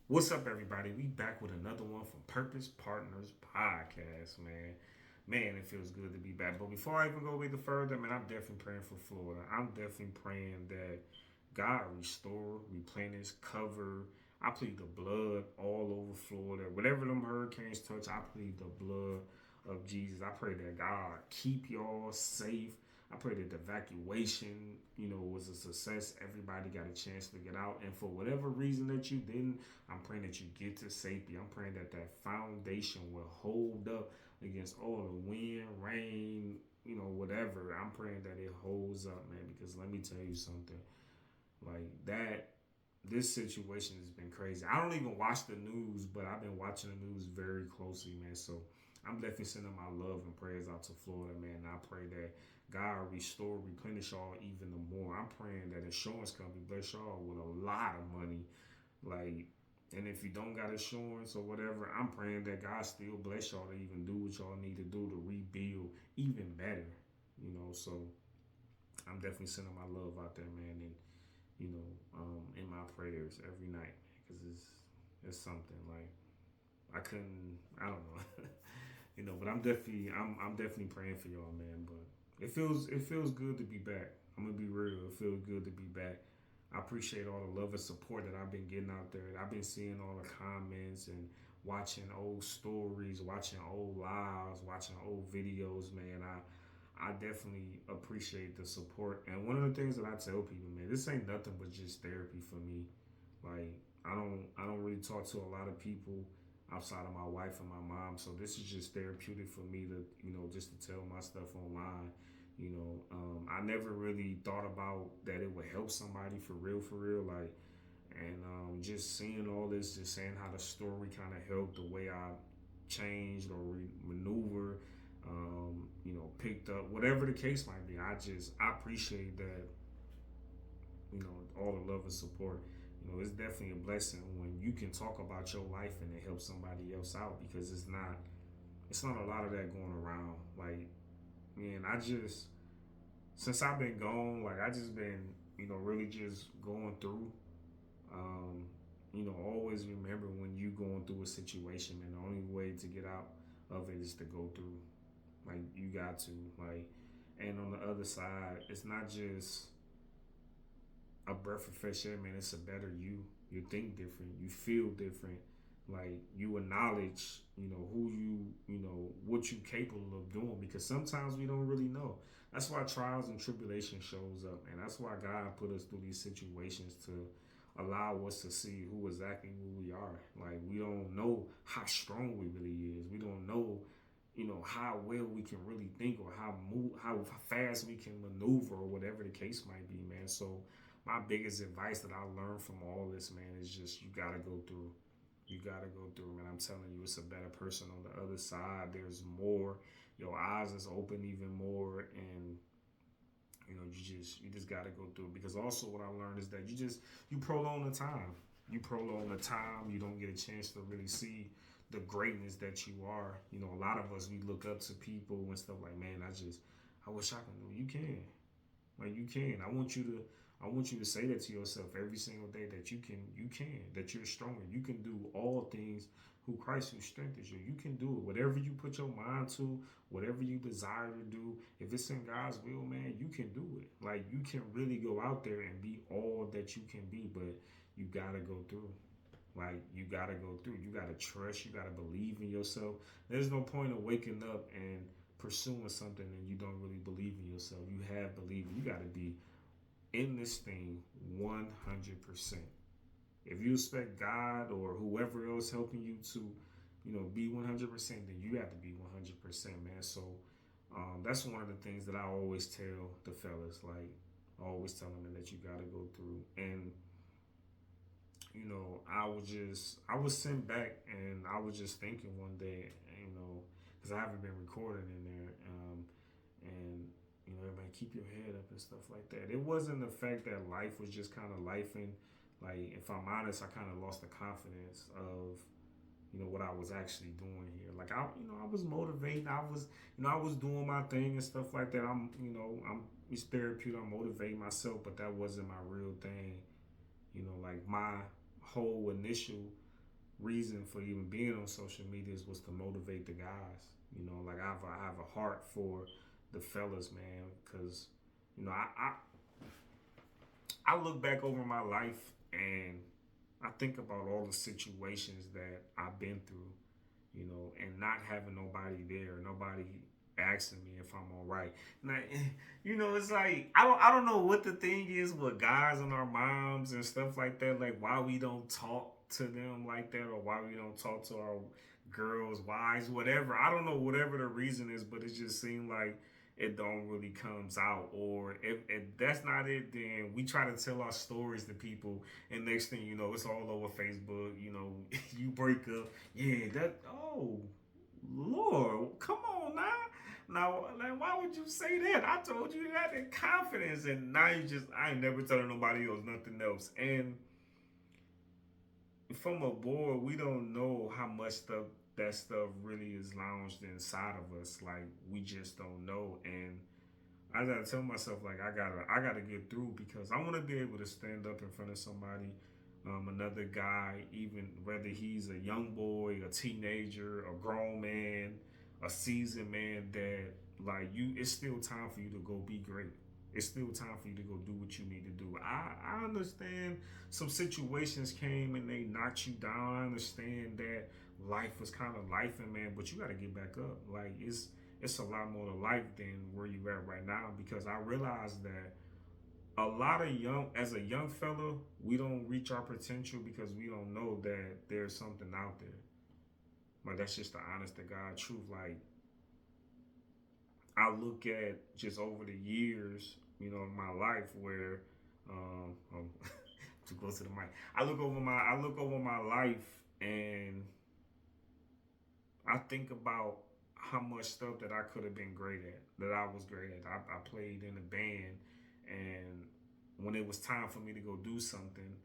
What's up, everybody? We back with another one from Purpose Partners Podcast, man. Man, it feels good to be back. But before I even go any further, man, I'm definitely praying for Florida. I'm definitely praying that God restore, replenish, cover. I plead the blood all over Florida. Whatever them hurricanes touch, I plead the blood of Jesus. I pray that God keep y'all safe. I pray that the evacuation, was a success. Everybody got a chance to get out. And for whatever reason that you didn't, I'm praying that you get to safety. I'm praying that that foundation will hold up against all the wind, rain, whatever. I'm praying that it holds up, man, because let me tell you something. Like that, this situation has been crazy. I don't even watch the news, but I've been watching the news very closely, man. So I'm definitely sending my love and prayers out to Florida, man. And I pray that God restore, replenish y'all even the more. I'm praying that insurance company bless y'all with a lot of money. Like, and if you don't got insurance or whatever, I'm praying that God still bless y'all to even do what y'all need to do to rebuild even better. So I'm definitely sending my love out there, man. And in my prayers every night because it's something like I don't know, but I'm definitely praying for y'all, man. But it feels good to be back. I'm gonna be real. It feels good to be back. I appreciate all the love and support that I've been getting out there. I've been seeing all the comments and watching old stories, watching old lives, watching old videos, man. I definitely appreciate the support. And one of the things that I tell people, man, this ain't nothing but just therapy for me. Like I don't really talk to a lot of people outside of my wife and my mom. So this is just therapeutic for me to, just to tell my stuff online. I never really thought about that it would help somebody for real. Like, and just seeing all this, just saying how the story kind of helped the way I changed or maneuver, picked up, whatever the case might be. I appreciate that, all the love and support. It's definitely a blessing when you can talk about your life and it helps somebody else out because it's not a lot of that going around. Like, man, since I've been gone, like I just been, really just going through. Um, always remember when you going through a situation, and the only way to get out of it is to go through. Like you got to like, and on the other side, it's not just a breath of fresh air, man. It's a better you. You think different. You feel different. Like you acknowledge, who what you capable of doing. Because sometimes we don't really know. That's why trials and tribulation shows up, and that's why God put us through these situations to allow us to see who exactly who we are. Like we don't know how strong we really is. We don't know, how well we can really think or how fast we can maneuver or whatever the case might be, man. So my biggest advice that I learned from all this, man, is just you gotta go through. You gotta go through, man. I'm telling you, it's a better person on the other side. There's more. Your eyes is open even more, and you just gotta go through it. Because also, what I learned is that you prolong the time. You prolong the time. You don't get a chance to really see the greatness that you are. A lot of us we look up to people and stuff like, man, I wish I could do. You can. Like you can. I want you to say that to yourself every single day that you can, that you're stronger. You can do all things who Christ who strengthens you. You can do it. Whatever you put your mind to, whatever you desire to do, if it's in God's will, man, you can do it. Like you can really go out there and be all that you can be, but you gotta go through. Like you gotta go through. You gotta trust. You gotta believe in yourself. There's no point of waking up and pursuing something and you don't really believe in yourself. You have belief. You gotta be in this thing 100%. If you expect God or whoever else helping you to, be 100%, then you have to be 100%, man. So that's one of the things that I always tell the fellas. Like, I always tell them that you got to go through. And, I was sent back and I was just thinking one day, because I haven't been recording in there. And everybody keep your head up and stuff like that. It wasn't the fact that life was just kind of lifing. Like if I'm honest, I kind of lost the confidence of what I was actually doing here. Like I was motivating. I was doing my thing and stuff like that. I'm it's therapeutic. I'm motivating myself, but that wasn't my real thing. Like my whole initial reason for even being on social medias was to motivate the guys. You know, like I have a heart for the fellas, man, because you know I look back over my life and I think about all the situations that I've been through, you know, and not having nobody there, nobody asking me if I'm all right. Now, you know, it's like I don't know what the thing is with guys and our moms and stuff like that. Like why we don't talk to them like that, or why we don't talk to our girls, wives, whatever. I don't know whatever the reason is, but it just seemed like it don't really comes out. Or if that's not it, then we try to tell our stories to people, and next thing you know, it's all over Facebook. You know, you break up, yeah, that oh Lord, come on now. Now, like, why would you say that? I told you that in confidence, and now you just, I ain't never telling nobody else nothing else. And from a board, we don't know how much stuff that stuff really is lounged inside of us. Like, we just don't know. And I gotta tell myself, like, I gotta get through because I want to be able to stand up in front of somebody, another guy, even whether he's a young boy, a teenager, a grown man, a seasoned man. That like you, it's still time for you to go be great. It's still time for you to go do what you need to do. I understand some situations came and they knocked you down. I understand that life was kind of life, and man, but you got to get back up. Like it's a lot more to life than where you at right now, because I realize that a lot of as a young fella, we don't reach our potential because we don't know that there's something out there. Like that's just the honest to God truth. Like I look at just over the years, you know, in my life where I'm too close to the mic. I look over my life and I think about how much stuff that I could have been great at, that I was great at. I played in a band, and when it was time for me to go do something,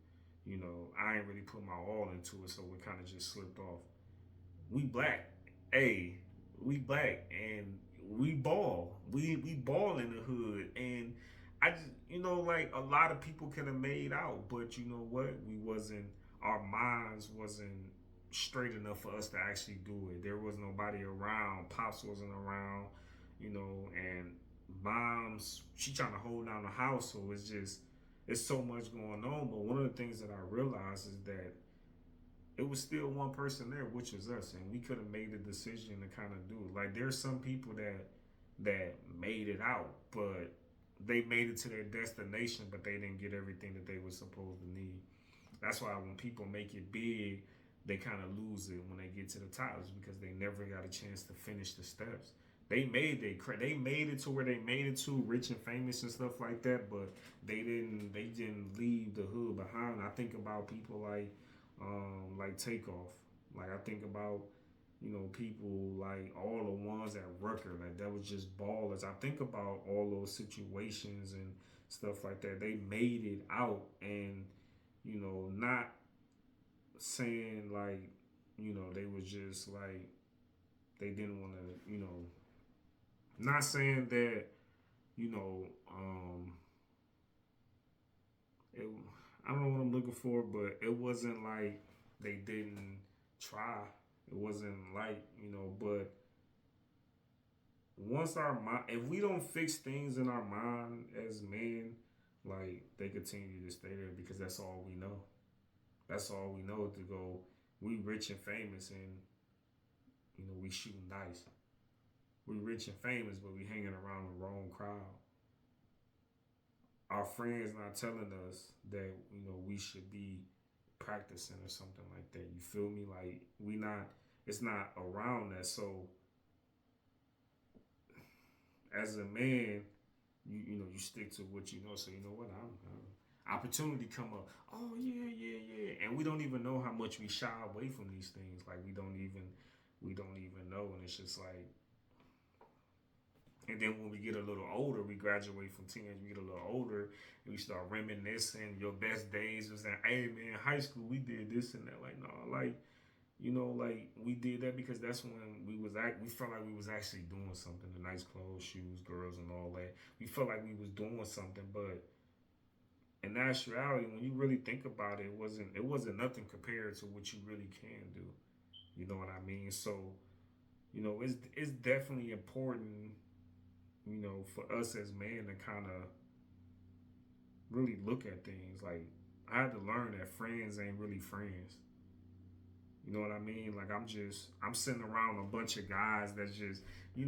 you know, I ain't really put my all into it, so it kind of just slipped off. We black, hey, we black, and we ball. We ball in the hood, and I just like a lot of people could have made out, but you know what? We wasn't. Our minds wasn't straight enough for us to actually do it. There was nobody around. Pops wasn't around, and mom's she trying to hold down the house, so it's so much going on. But one of the things that I realized is that it was still one person there, which was us, and we could have made a decision to kind of do it. Like there's some people that made it out, but they made it to their destination, but they didn't get everything that they were supposed to need. That's why when people make it big, they kind of lose it when they get to the top, is because they never got a chance to finish the steps. They made it to where they made it to, rich and famous and stuff like that, but they didn't leave the hood behind. I think about people like Takeoff. Like I think about people like all the ones at Rucker, like that was just ballers. I think about all those situations and stuff like that. They made it out, and not saying like they was just like they didn't want to not saying that you know it, I don't know what I'm looking for, but it wasn't like they didn't try. It wasn't like but once our mind, if we don't fix things in our mind as men, like they continue to stay there because that's all we know. That's all we know to go. We rich and famous, and we shooting dice. We rich and famous, but we hanging around the wrong crowd. Our friends not telling us that we should be practicing or something like that. You feel me? Like we not. It's not around that. So as a man, you stick to what you know. So you know what? Opportunity come up. Oh yeah. And we don't even know how much we shy away from these things. Like we don't even know. And it's just like, and then when we get a little older, we graduate from teenage, we get a little older, and we start reminiscing. Your best days was that, hey man, high school we did this and that. Like no, like like we did that because that's when we felt like we was actually doing something. The nice clothes, shoes, girls, and all that. We felt like we was doing something, but in actuality, when you really think about it, it wasn't nothing compared to what you really can do. You know what I mean? So, it's definitely important, for us as men to kind of really look at things. Like, I had to learn that friends ain't really friends. You know what I mean? Like, I'm sitting around a bunch of guys that's just, we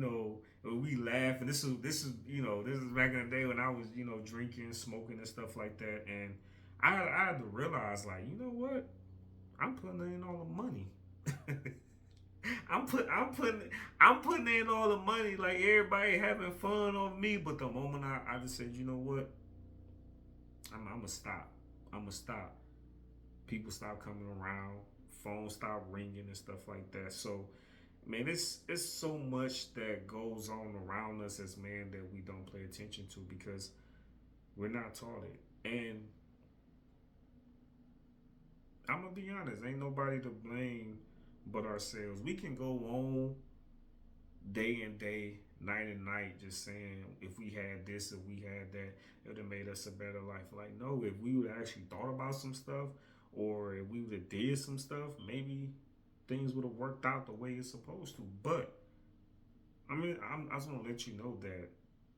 laugh, and this is back in the day when I was, drinking, smoking, and stuff like that, and I had to realize, like, you know what? I'm putting in all the money. I'm put I'm putting in all the money, like everybody having fun on me. But the moment I just said, you know what, I'm gonna stop. I'm gonna stop. People stop coming around. Phones stop ringing and stuff like that. So, man, it's so much that goes on around us as men that we don't pay attention to because we're not taught it. And I'm gonna be honest, ain't nobody to blame but ourselves. We can go on day and day, night and night, just saying if we had this, if we had that, it would have made us a better life. Like, no, if we would have actually thought about some stuff, or if we would have did some stuff, maybe things would have worked out the way it's supposed to. But I mean, I just want to let you know that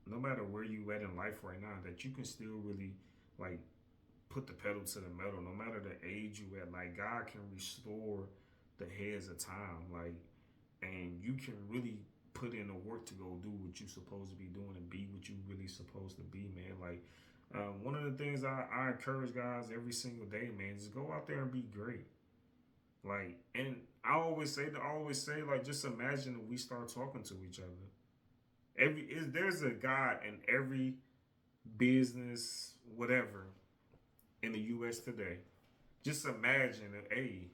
no matter where you at in life right now, that you can still really like put the pedal to the metal. No matter the age you at, like God can restore the heads of time. Like, and you can really put in the work to go do what you're supposed to be doing and be what you really supposed to be, man. Like, one of the things I encourage guys every single day, man, is go out there and be great. Like, and I always say, like, just imagine if we start talking to each other. There's a guy in every business, whatever, in the U.S. today. Just imagine, hey,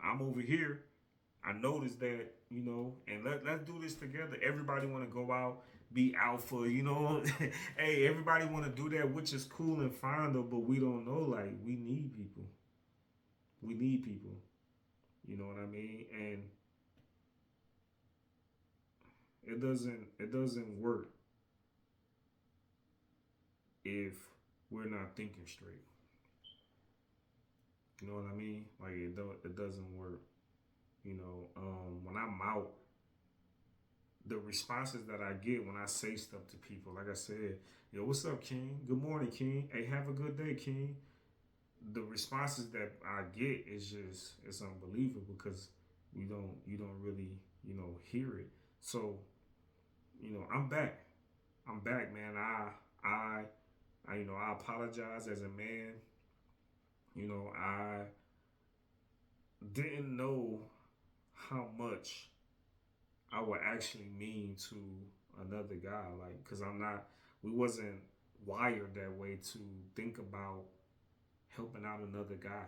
I'm over here. I noticed that, and let's do this together. Everybody want to go out, be alpha, hey, everybody want to do that, which is cool and fine though, but we don't know. Like, we need people. We need people. You know what I mean? And it doesn't work if we're not thinking straight. You know what I mean? Like, it doesn't work. When I'm out, the responses that I get when I say stuff to people, like I said, yo, what's up, King? Good morning, King. Hey, have a good day, King. The responses that I get is just it's unbelievable because you don't really hear it. So I'm back. I'm back, man. I apologize as a man. I didn't know how much I would actually mean to another guy, like, cause we wasn't wired that way to think about helping out another guy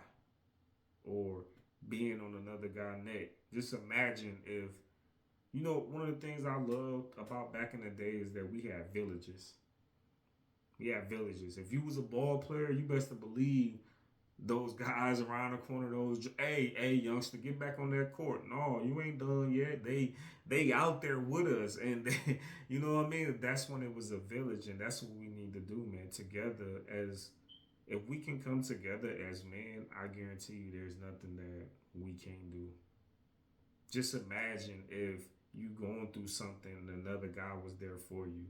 or being on another guy's neck. Just imagine if one of the things I loved about back in the day is that we had villages. We had villages. If you was a ball player, you best to believe those guys around the corner, hey youngster, get back on that court. No, you ain't done yet. They out there with us, and they, you know what I mean. That's when it was a village, and that's what we need to do, man. Together as if we can come together as men, I guarantee you, there's nothing that we can't do. Just imagine if you going through something and another guy was there for you.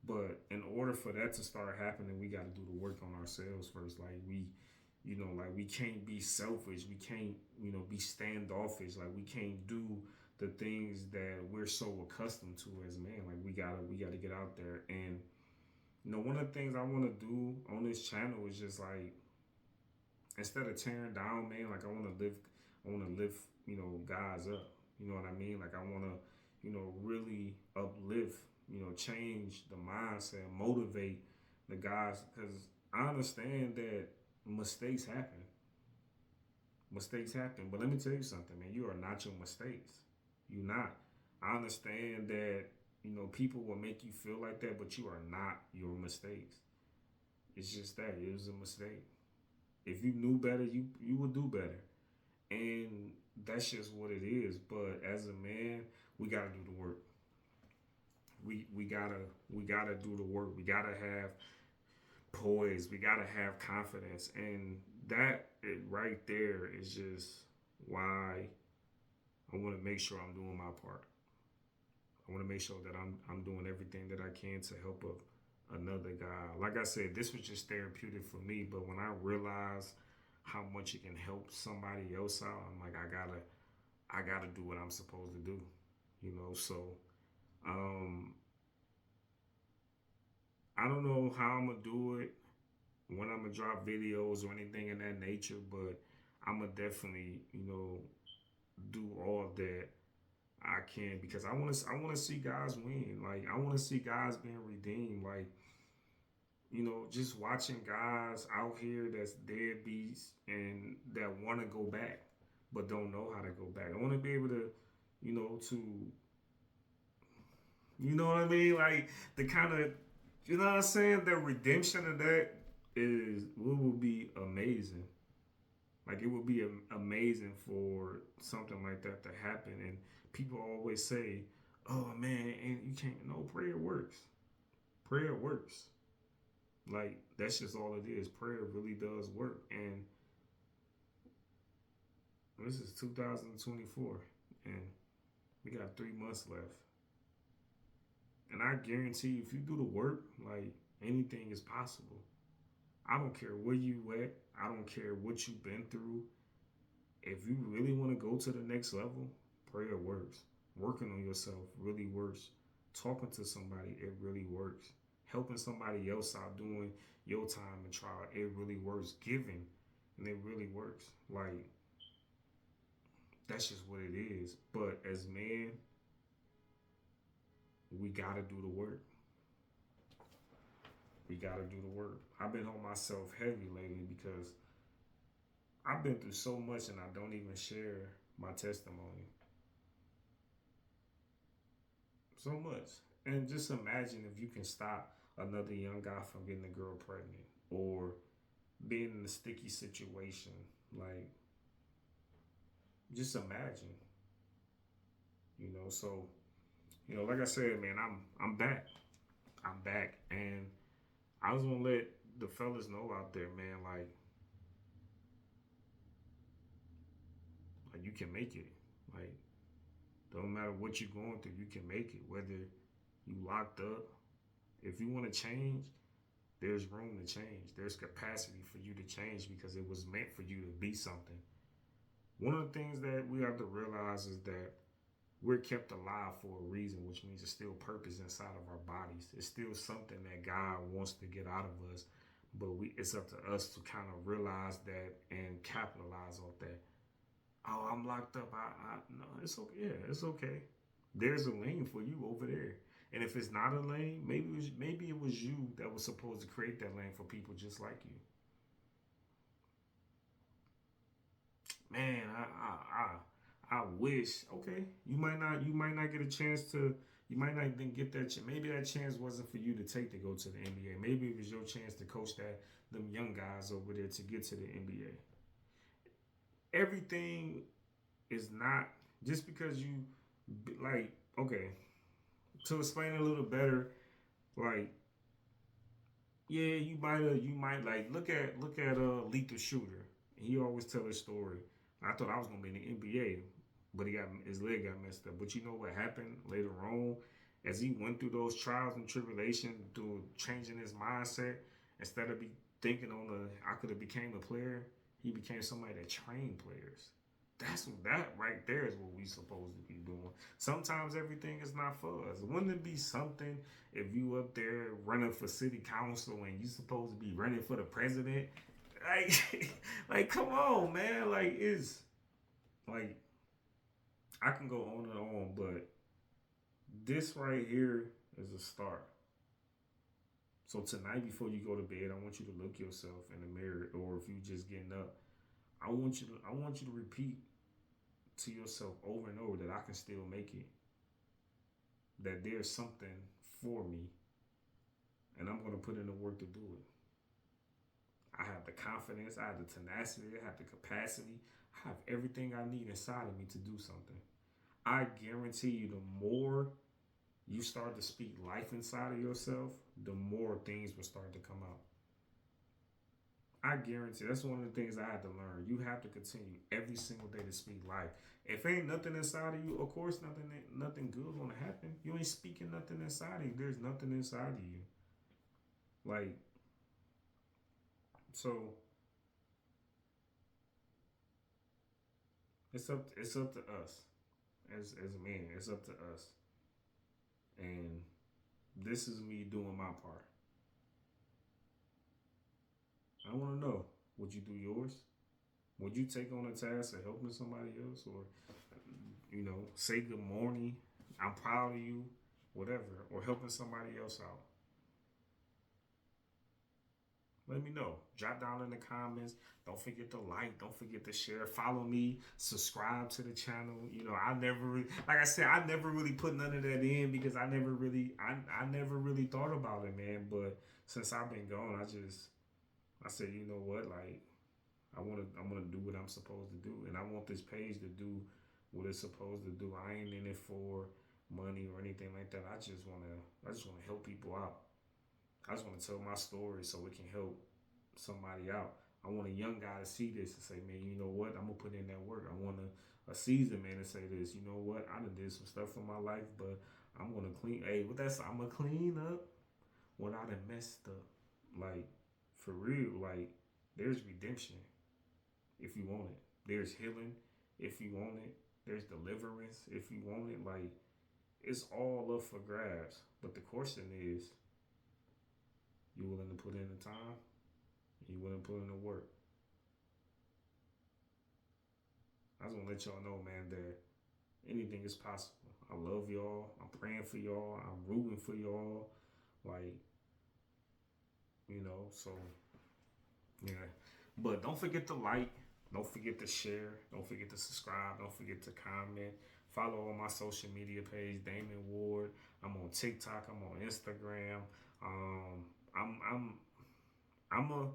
But in order for that to start happening, we got to do the work on ourselves first. Like we can't be selfish. We can't, be standoffish. Like we can't do the things that we're so accustomed to as men. Like we gotta get out there. And one of the things I want to do on this channel is just like instead of tearing down, man. Like I want to lift, guys up. You know what I mean? Like I want to, really uplift, change the mindset, motivate the guys because I understand that mistakes happen. Mistakes happen, but let me tell you something, man. You are not your mistakes. You're not. I understand that people will make you feel like that, but you are not your mistakes. It's just that it was a mistake. If you knew better, you would do better, and that's just what it is. But as a man, we gotta do the work. we gotta do the work. We gotta have poise. We gotta have confidence, and right there is just why I want to make sure I'm doing my part. I want to make sure that I'm doing everything that I can to help another guy. Like I said, this was just therapeutic for me, but when I realized how much it can help somebody else out, I'm like, I gotta do what I'm supposed to do. So um, I don't know how I'm gonna do it, when I'm gonna drop videos or anything in that nature, but I'm gonna definitely, do all that I can, because I want to see guys win. Like, I want to see guys being redeemed. Like, just watching guys out here that's deadbeats and that want to go back but don't know how to go back. I want to be able to, to, what I mean? Like, the kind of, you know what I'm saying? The redemption of that is what will be amazing. Like, it would be amazing for something like that to happen. And people always say, "Oh man, and you can't." No, prayer works. Prayer works. Like, that's just all it is. Prayer really does work. And this is 2024, and we got 3 months left. And I guarantee you, if you do the work, like, anything is possible. I don't care where you at. I don't care what you've been through. If you really want to go to the next level, prayer works. Working on yourself really works. Talking to somebody, it really works. Helping somebody else out, doing your time and trial, it really works. Giving, and it really works. Like, that's just what it is. But as men, we gotta do the work. We gotta do the work. I've been on myself heavy lately because I've been through so much and I don't even share my testimony. So much. And just imagine if you can stop another young guy from getting a girl pregnant or being in a sticky situation. Like, just imagine. So, like I said, man, I'm back. I'm back. And I was gonna let the fellas know out there, man, like you can make it. Like, don't matter what you're going through, you can make it. Whether you locked up, if you want to change, there's room to change. There's capacity for you to change because it was meant for you to be something. One of the things that we have to realize is that we're kept alive for a reason, which means there's still purpose inside of our bodies. It's still something that God wants to get out of us, but it's up to us to kind of realize that and capitalize on that. Oh, I'm locked up. I no, it's okay. Yeah, it's okay. There's a lane for you over there. And if it's not a lane, maybe it was you that was supposed to create that lane for people just like you. Man, I wish. Okay, you might not get a chance to. You might not even get that. Maybe that chance wasn't for you to take to go to the NBA. Maybe it was your chance to coach them young guys over there to get to the NBA. Everything is not just because you like. Okay, to explain it a little better, like, yeah, you might like look at Lethal Shooter. He always tell his story. I thought I was gonna be in the NBA, but his leg got messed up. But you know what happened later on, as he went through those trials and tribulations, through changing his mindset, instead of be thinking I could have became a player, he became somebody that trained players. That right there is what we supposed to be doing. Sometimes everything is not for us. Wouldn't it be something if you up there running for city council and you supposed to be running for the president? Like, like, come on, man. Like, it's like, I can go on and on, but this right here is a start. So tonight, before you go to bed, I want you to look yourself in the mirror, or if you just getting up, I want you to repeat to yourself over and over that I can still make it. That there's something for me, and I'm gonna put in the work to do it. I have the confidence, I have the tenacity, I have the capacity, I have everything I need inside of me to do something. I guarantee you, the more you start to speak life inside of yourself, the more things will start to come out. I guarantee that's one of the things I had to learn. You have to continue every single day to speak life. If ain't nothing inside of you, of course nothing good gonna happen. You ain't speaking nothing inside of you. There's nothing inside of you. Like so, it's up to us as a man. It's up to us, and this is me doing my part. I want to know, would you do yours? Would you take on a task of helping somebody else, or say good morning, I'm proud of you, whatever, or helping somebody else out? Let me know. Drop down in the comments. Don't forget to like. Don't forget to share. Follow me. Subscribe to the channel. I never like I said, I never really put none of that in because I never really thought about it, man. But since I've been gone, I said, you know what, like I'm gonna do what I'm supposed to do, and I want this page to do what it's supposed to do. I ain't in it for money or anything like that. I just wanna help people out. I just want to tell my story so it can help somebody out. I want a young guy to see this and say, man, you know what? I'm gonna put in that work. I want a seasoned man to say this. You know what? I done did some stuff in my life, but I'm gonna clean. Hey, what that's? I'm gonna clean up what I done messed up. Like for real. Like there's redemption if you want it. There's healing if you want it. There's deliverance if you want it. Like it's all up for grabs. But the question is, you willing to put in the time? You willing to put in the work? I just want to let y'all know, man, that anything is possible. I love y'all. I'm praying for y'all. I'm rooting for y'all. Like, so yeah. But don't forget to like. Don't forget to share. Don't forget to subscribe. Don't forget to comment. Follow on my social media page, Damon Ward. I'm on TikTok. I'm on Instagram. Um, I'm I'm a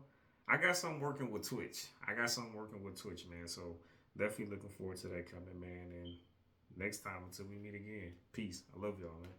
I got something working with Twitch. Man. So definitely looking forward to that coming, man. And next time until we meet again. Peace. I love y'all, man.